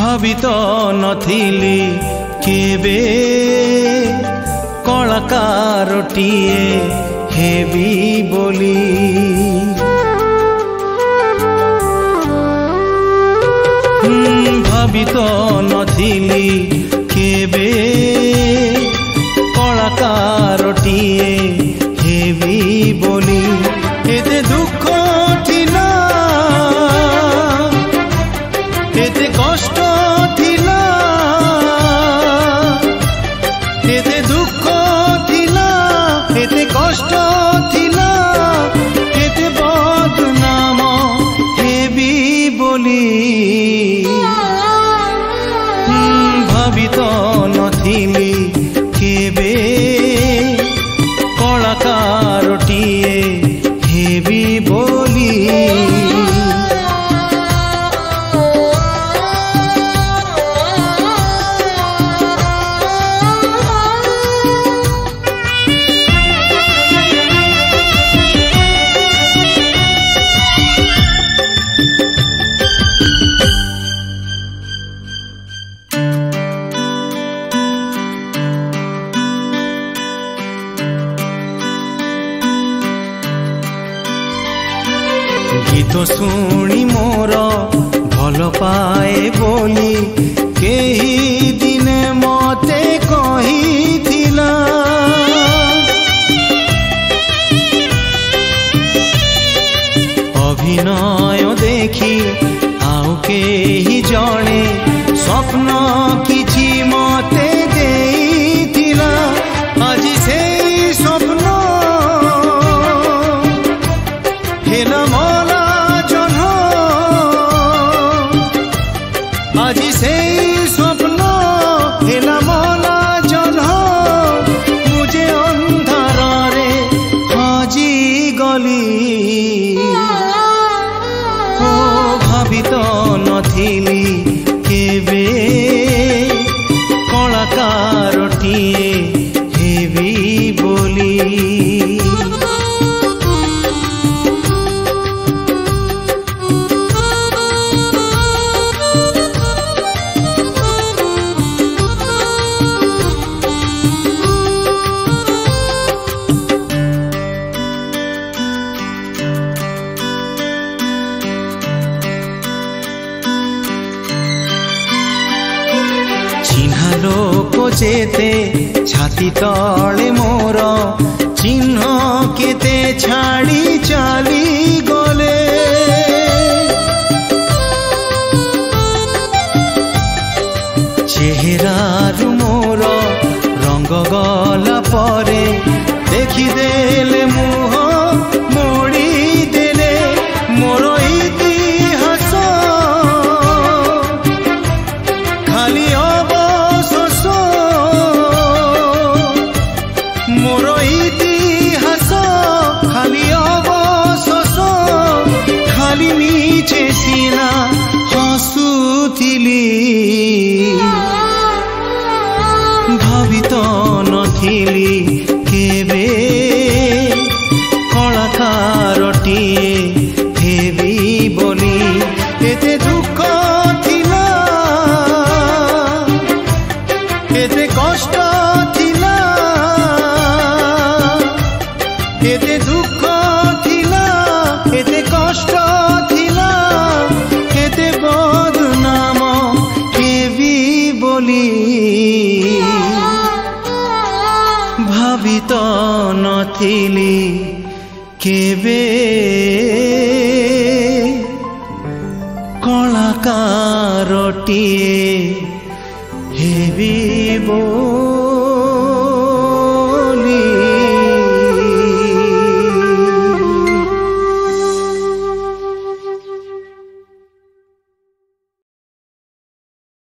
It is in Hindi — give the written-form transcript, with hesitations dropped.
भावी तो नथिली केबे कलाकारटीए हेबी बोली। भावी तो नथिली केबे कलाकारटीए हेबी बोली। एते दुख थिला एते कष्ट थिला एते दुख थिला एते कष्ट थिला एते बदनाम हेबी बोली। भावी तो नथिली केबे कलाकारटीए हेबी बोली। गीत शुणी मोर भल पाए बोली केही दिने मते कहिथिला। अभिनय देखी आउ केही जणे स्वप्न किछि मते देइथिला। आज से स्वप्न हेला मला जन्म। आज से स्वप्न हेला मला जन्म। मुझे अंधार रे हजी गली। ओ भावी तो नथिली केबे कलाकारटीए हेबी बोली। चिन्हा लोक जेते छाती तले मोर चिन्ह केते छाड़ी चली गले। चेहरारु मोर रंग गला परे देखिदेले मुह मोड़ी देले। मोर इतिहास खाली अवशेष। मोर इतिहास खाली अवशेष। खाली मीछे सीना हसुथिली। भावी तो नथिली केबे कलाकारटीए हेबी बोली। एते दुख थिला एते कष्ट थिला एते दुख थिला एते कष्ट थिला एते बदनाम हेबी बोली। भावी तो नथिली केबे कलाकारटीए हेबी बोली।